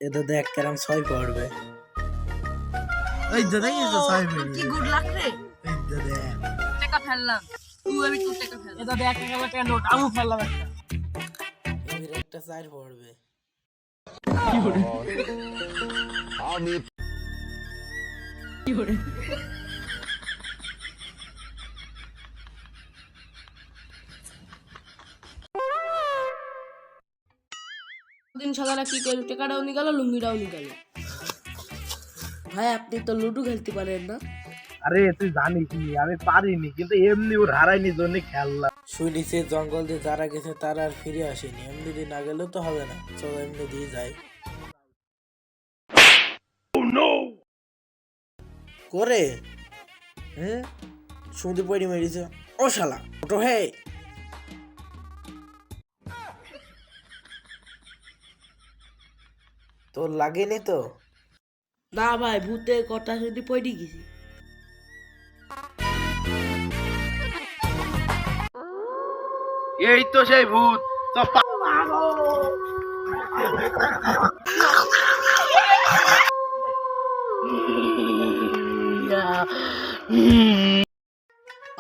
এটা দেখ কেরাম 6 পড়বে। এই দাদা এই তো 6 মিনিট কি গুড লাক রে। এই দাদা টাকা ফেললাম, তুই আমি তোর টাকা ফেল। এটা দেখ টাকা নোট আমি ফেললাম একটা। এর একটা 4 পড়বে। আমি কি করে দিন সাদারা কি করে টাকাটাও নিকাল লুঙ্গিটাও নিকাল। ভাই আপনি তো লুডো খেলতে পারেন না? আরে তুই জানিস নি আমি পারিনি, কিন্তু এমনি ওর হারাইনি জন্য খেললাম। শুনিছে জঙ্গল দিয়ে যারা গেছে তারা আর ফিরে আসেনি, এমনি দিয়ে না গেলেও তো হবে না, চলো এমনি দিয়ে যাই। করে সুন্দর পড়ি মেরেছে। ও শালা ওটো হে, তোর লাগেনি তো? না ভাই ভূতের কথা শুনে পড়ে গেছি। এই তো সেই ভূত।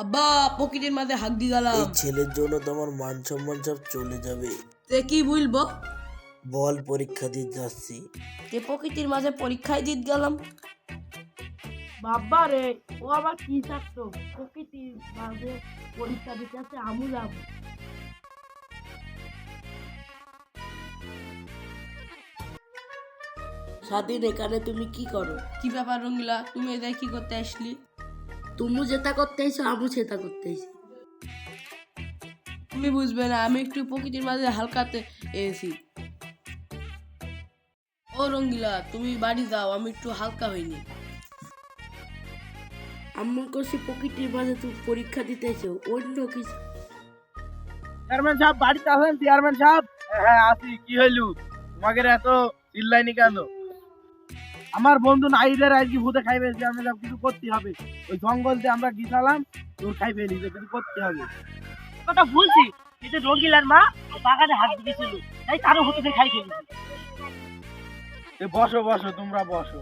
আব্বা পকেটের মাঝে হাত দিয়ে গেলাম। এই ছেলের জন্য তোমার মান সম্মান সব চলে যাবে। তে কি বলবো? বল পরীক্ষা দিতে যাচ্ছি। তে পকেটের মাঝে পরীক্ষায় দিতে গেলাম। বাবা রে, ও আবার কি থাকতো প্রকৃতির মাঝে পরীক্ষা দিতে আছে আমু যাব। স্বাধীন এখানে তুমি কি করো? কি ব্যাপার রঙ্গিলা, তুমি এদের কি করতে আসলি? তুমি যেটা করতে আইছো আমু সেটা করতে আইছি। তুমি বুঝবে না, আমি একটু প্রকৃতির মাঝে হালকাতে এসেছি। ও রঙ্গিলা তুমি বাড়ি যাও, আমি একটু হালকা হইনি। আম্মু করছি প্রকৃতির মাঝে তুমি পরীক্ষা দিতে এসো, অন্য কিছু। চেয়ারম্যান সাহেব বাড়িতে আছেন? চেয়ারম্যান সাহেব হ্যাঁ আসি। কি হইলু তোমাকে এত চিল্লাইনি কেন? আমার বন্ধু নাইদের আজকে ভূতে খাইবে, চেয়ারম্যান সাহেব কিছু করতে হবে। ওই জঙ্গল দিয়ে আমরা গিয়েছিলাম, তোর খাই ফেলি, কিছু করতে হবে। কথা বলছি এই যে রঙ্গিলার মা বাগানে হাত দিয়েছিল, তাই তারও হতে খাই ফেলেছি। বসো বসো তোমরা বসো।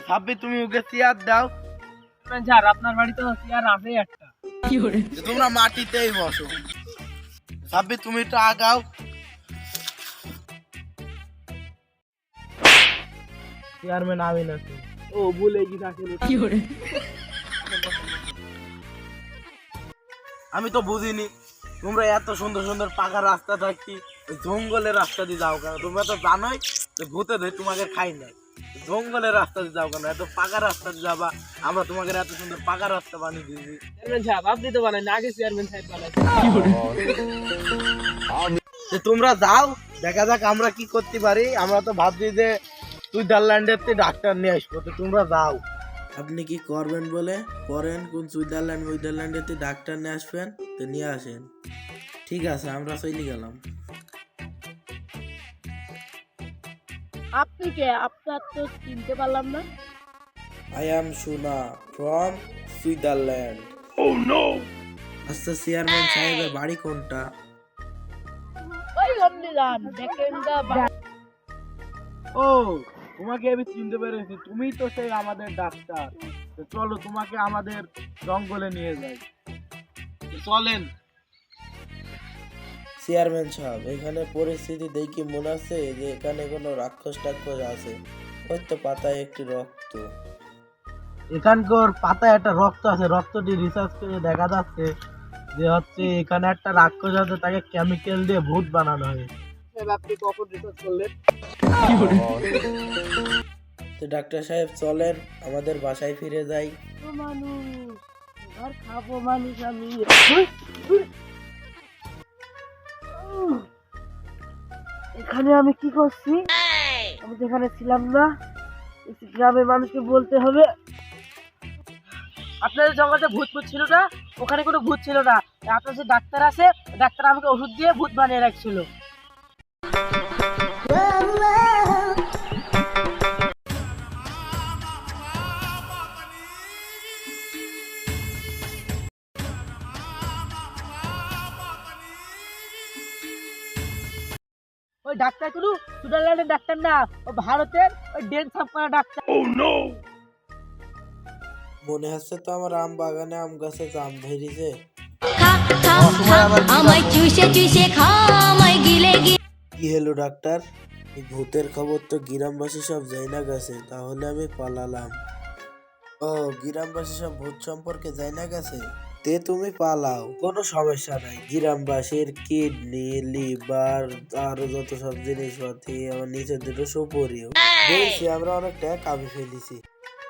সাব্বি তুমি ওকে চেয়ার দাও। স্যার আপনার বাড়িতে চেয়ার আছে একটা। কি করে তোমরা মাটিতেই বসো। সাব্বি তুমি একটু আগাও। চেয়ারম্যান আমি না, ও বলে কি থাকে। কি করে আমি তো বুঝিনি তোমরা এত সুন্দর সুন্দর পাকা রাস্তা থাকতি ওই জঙ্গলের রাস্তা দিয়ে যাও কেন? তোমরা তো জানোই যে ভূতে ধরে তোমাকে খাই নাই, জঙ্গলের রাস্তা দিয়ে যাও কেন? এত পাকা রাস্তা দিয়ে যাবা, আমরা তোমাকে এত সুন্দর পাকা রাস্তা বানিয়ে দিয়েছি। চেয়ারম্যান সাহেব আপনি তো বানান, আগে চেয়ারম্যান সাহেব বানান। তোমরা যাও, দেখা যাক আমরা কি করতে পারি। আমরা তো ভাবছি যে সুইজারল্যান্ডের থেকে ডাক্তার নিয়ে আসবো, তো তোমরা যাও। আপনি কি করবেন বলে করেন, কোন সুইজারল্যান্ডেতে ডাক্তার নিয়ে আসবেন তো নিয়ে আসেন। ঠিক আছে আমরা চলে গেলাম। আপনি কে? আপনার তো চিনতে পারলাম না। আই অ্যাম সুনা ফ্রম সুইজারল্যান্ড। আচ্ছা চেয়ারম্যান সাহেবের বাড়ি কোনটা? ওই রঙ্গিলান দেখেন দা। ও তোমাকে আমি চিনতে পেরেছি, তুমি তো সেই আমাদের ডাক্তার। তো চলো তোমাকে আমাদের জঙ্গলে নিয়ে যাই, তো চলেন। চেয়ারম্যান সাহেব এখানে পরিস্থিতি দেখি মনে আছে যে এখানে কোনো রাক্ষস টাক্ষস আছে। ওই তো পাতায় একটি রক্ত। এখানকার পাতায় একটা রক্ত আছে, রক্তটি রিসার্চ করে দেখা যাচ্ছে যে হচ্ছে এখানে একটা রাক্ষস আছে, তাকে কেমিক্যাল দিয়ে ভূত বানানো হয়। আপনি কখন রিসার্চ করলেন? তো ডাক্তার সাহেব চলেন আমাদের বাসায় ফিরে যাই। মানুষ এবার খাবো মানুষ আমি। এখানে আমি কি করছি? আমি তো এখানে ছিলাম না। গ্রামের মানুষকে বলতে হবে আপনাদের জঙ্গলে ভূত ভূত ছিল না, ওখানে কোনো ভূত ছিল না। আপনার যে ডাক্তার আছে, ডাক্তার আমাকে ওষুধ দিয়ে ভূত বানিয়ে রাখছিল। ওই ওই ডাক্তার কোনো সুইজারল্যান্ডের ডাক্তার না, ও ভারতের ওই ডেন সাফ করা ডাক্তার। মনে হচ্ছে তো আমার আম বাগানে আম গাছে আম ধরেছে। আমায় চুষে চুষে খা আমায় গিলে গিলে। কি হলো ডাক্তার? এই ভূতের খবর তো গ্রামবাসী সব যাই না গেছে, তাহলে আমি পালালাম। ও, গ্রামবাসী সব ভূত সম্পর্কে যাই না গেছে, তে তুমি পালাও, কোনো সমস্যা নাই। গ্রামবাসীর কিডনি, লিভার, আরো যত সব জিনিসপাতি, আমার নিচের দুটো সুপরিও বলছি, আমরা অনেক টাকা কামে ফেলেছি।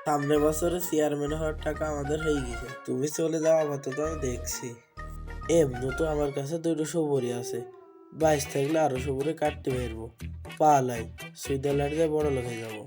সামনের বছরে চেয়ারম্যান হওয়ার টাকা আমাদের হয়ে গেছে। তুমি চলে যাও আপাতত, আমি দেখছি। এমনি তো আমার কাছে দুটো সুপরি আছে, বাইশ থাকলে আরো সুপরি কাটতে পারবো। পালাই, সুইজারল্যান্ডে বড় লোক হয়ে যাবো।